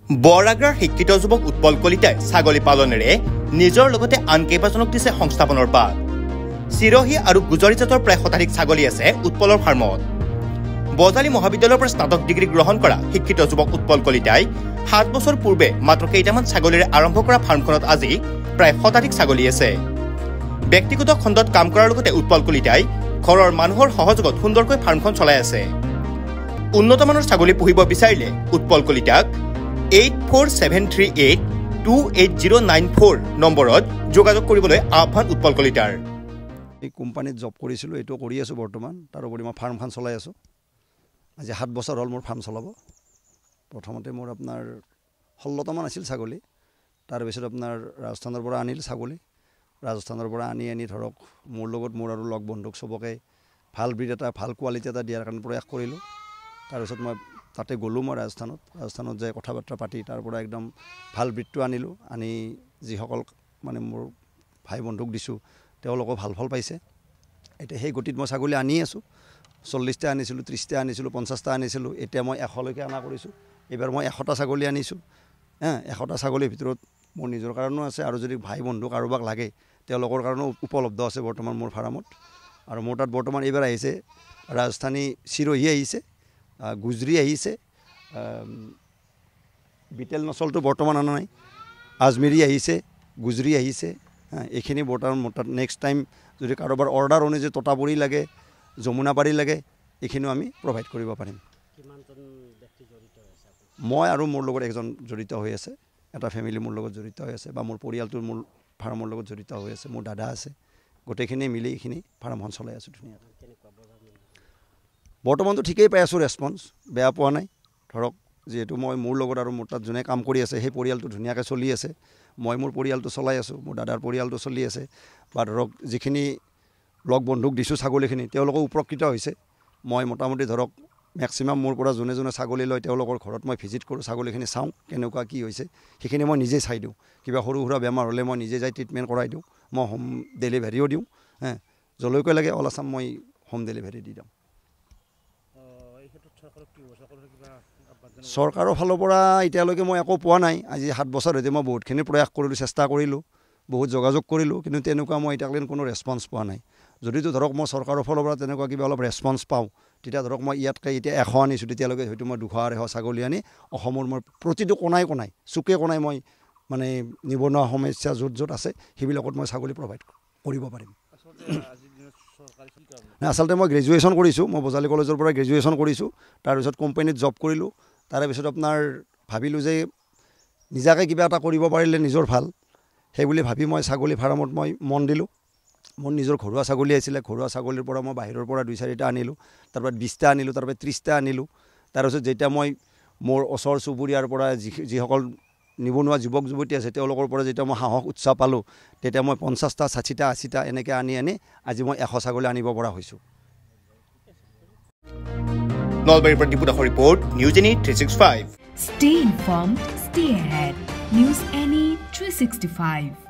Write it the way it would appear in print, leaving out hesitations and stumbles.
বৰাগ্ৰাৰ শিক্ষিত যুৱক উৎপল কলিতাই ছাগলী পালনেৰে নিজৰ লগতে আন কেইবাজনক দিছে সংস্থাপনৰ বাট। চিৰহী আৰু গুজৰি জাতৰ প্ৰায় শতাধিক ছাগলী আছে উৎপলৰ ফাৰ্মত। বজালী মহাবিদ্যালয়ৰ পৰা স্নাতক ডিগ্ৰী গ্ৰহণ কৰা শিক্ষিত যুৱক উৎপল কলিতাই 7 বছৰ পূৰ্বে মাত্ৰ কেইটামান ছাগলীৰে আৰম্ভ কৰা ফাৰ্মখনত আজি প্ৰায় শতাধিক ছাগলী আছে। ব্যক্তিগত খণ্ডত কাম কৰাৰ লগতে উৎপল কলিতাই ঘৰৰ মানুহৰ সহযোগত সুন্দৰকৈ ফাৰ্মখন চলাই আছে। উন্নতমানৰ ছাগলী পুহিব বিচাৰিলে উৎপল কলিতাক 8473828094 নম্বৰত যোগাযোগ কৰিবলৈ আহ্বান উৎপল কলিতাৰ। এই কোম্পানীত জব কৰিছিলোঁ, এইটো কৰি আছোঁ বৰ্তমান। তাৰোপৰি মই ফাৰ্মখন চলাই আছোঁ। আজি 7 বছৰ হ'ল মোৰ ফাৰ্ম চলাব। প্ৰথমতে মোৰ আপোনাৰ 16টামান আছিল ছাগলী। তাৰপিছত আপোনাৰ ৰাজস্থানৰ পৰা আনিল ছাগলী। ৰাজস্থানৰ পৰা আনি ধৰক মোৰ লগত মোৰ আৰু লগ বন্ধুক চবকে ভাল ব্ৰিড এটা ভাল কোৱালিটি এটা দিয়াৰ কাৰণে প্ৰয়াস কৰিলোঁ। তাৰপিছত মই তাতে গ'লোঁ, মই ৰাজস্থানত যাই কথা বাৰ্তা পাতি তাৰ পৰা একদম ভাল ব্ৰিডটো আনিলোঁ। আনি যিসকল মানে মোৰ ভাই বন্ধুক দিছোঁ তেওঁলোকেও ভাল পাইছে। এতিয়া সেই গতিত মই ছাগলী আনি আছোঁ। 40টা আনিছিলোঁ, 30টা আনিছিলোঁ, 50টা আনিছিলোঁ। এতিয়া মই 100লৈকে অনা কৰিছোঁ। এইবাৰ মই 100টা ছাগলী আনিছোঁ। 100টা ছাগলীৰ ভিতৰত মোৰ নিজৰ কাৰণেও আছে, আৰু যদি ভাই বন্ধু কাৰোবাক লাগে তেওঁলোকৰ কাৰণেও উপলব্ধ আছে বৰ্তমান মোৰ ফাৰ্মত। আৰু মোৰ তাত বৰ্তমান এইবাৰ আহিছে ৰাজস্থানী চিৰহী আহিছে, গুজৰি আহিছে, বিটেল নচলটো বৰ্তমান অনা নাই, আজমেৰী আহিছে, গুজৰি আহিছে। এইখিনি বৰ্তমান মোৰ তাত। নেক্সট টাইম যদি কাৰোবাৰ অৰ্ডাৰ অনুযায়ী ততাপুৰী লাগে, যমুনাপাৰী লাগে, এইখিনিও আমি প্ৰভাইড কৰিব পাৰিম। মই আৰু মোৰ লগত একজন জড়িত হৈ আছে, এটা ফেমিলি মোৰ লগত জড়িত হৈ আছে, বা মোৰ পৰিয়ালটো মোৰ ফাৰ্মৰ লগত জড়িত হৈ আছে, মোৰ দাদা আছে। গোটেইখিনি মিলি এইখিনি ফাৰ্মখন চলাই আছোঁ ধুনীয়াকৈ। বৰ্তমানটো ঠিকেই পাই আছোঁ, ৰেছপন্স বেয়া পোৱা নাই। ধৰক যিহেতু মই মোৰ লগত আৰু মোৰ তাত যোনে কাম কৰি আছে সেই পৰিয়ালটো ধুনীয়াকৈ চলি আছে। মই মোৰ পৰিয়ালটো চলাই আছোঁ, মোৰ দাদাৰ পৰিয়ালটো চলি আছে, বা ধৰক যিখিনি লগ বন্ধুক দিছোঁ ছাগলীখিনি তেওঁলোকেও উপকৃত হৈছে। মই মোটামুটি ধৰক মেক্সিমাম মোৰ পৰা যোনে ছাগলী লয় তেওঁলোকৰ ঘৰত মই ভিজিট কৰোঁ, ছাগলীখিনি চাওঁ কেনেকুৱা কি হৈছে, সেইখিনি মই নিজেই চাই দিওঁ। কিবা সৰু সুৰা বেমাৰ হ'লে মই নিজে যাই ট্ৰিটমেণ্ট কৰাই দিওঁ। মই হোম ডেলিভাৰীও দিওঁ। যলৈকৈ লাগে অল আছাম মই হোম ডেলিভাৰী দি দিওঁ। চৰকাৰৰ ফালৰ পৰা এতিয়ালৈকে মই একো পোৱা নাই। আজি 7 বছৰ হৈছে মই বহুতখিনি প্ৰয়াস কৰিলোঁ, চেষ্টা কৰিলোঁ, বহুত যোগাযোগ কৰিলোঁ, কিন্তু তেনেকুৱা মই এতিয়ালৈকে কোনো ৰেছপন্স পোৱা নাই। যদিতো ধৰক মই চৰকাৰৰ ফালৰ পৰা তেনেকুৱা কিবা অলপ ৰেছপন্স পাওঁ, তেতিয়া ধৰক মই ইয়াতকৈ এতিয়া 100 আনিছোঁ, তেতিয়ালৈকে হয়তো মই 200-250 ছাগলী আনি অসমৰ মই প্ৰতিটো কোণাই চুকে কোণাই মই মানে নিবনুৱা সমস্যা য'ত আছে সেইবিলাকত মই ছাগলী প্ৰভাইড কৰিব পাৰিম। আচলতে মই গ্ৰেজুৱেশ্যন কৰিছোঁ, মই বজালী কলেজৰ পৰা গ্ৰেজুৱেশ্যন কৰিছোঁ। তাৰপিছত কোম্পানীত জব কৰিলোঁ। তাৰেপিছত আপোনাৰ ভাবিলোঁ যে নিজাকৈ কিবা এটা কৰিব পাৰিলে নিজৰ ভাল, সেইবুলি ভাবি মই ছাগলী ফাৰ্মত মই মন দিলোঁ। মোৰ নিজৰ ঘৰুৱা ছাগলী আছিলে, ঘৰুৱা ছাগলীৰ পৰা মই বাহিৰৰ পৰা 2-4টা আনিলোঁ, তাৰপৰা 20টা আনিলোঁ, তাৰপৰা 30টা আনিলোঁ। তাৰপিছত যেতিয়া মই মোৰ ওচৰ চুবুৰীয়াৰ পৰা যিসকল নিবনুৱা যুৱক যুৱতী আছে তেওঁলোকৰ পৰা যেতিয়া মই সাহস উৎসাহ পালোঁ, তেতিয়া মই 50টা, 60টা, 80টা এনেকৈ আনি আজি মই 100 ছাগলী আনিব পৰা হৈছোঁ। নলবাৰীৰ পৰা দীপু দাসৰ report, news any 365। Stay informed, stay ahead. News Any 365.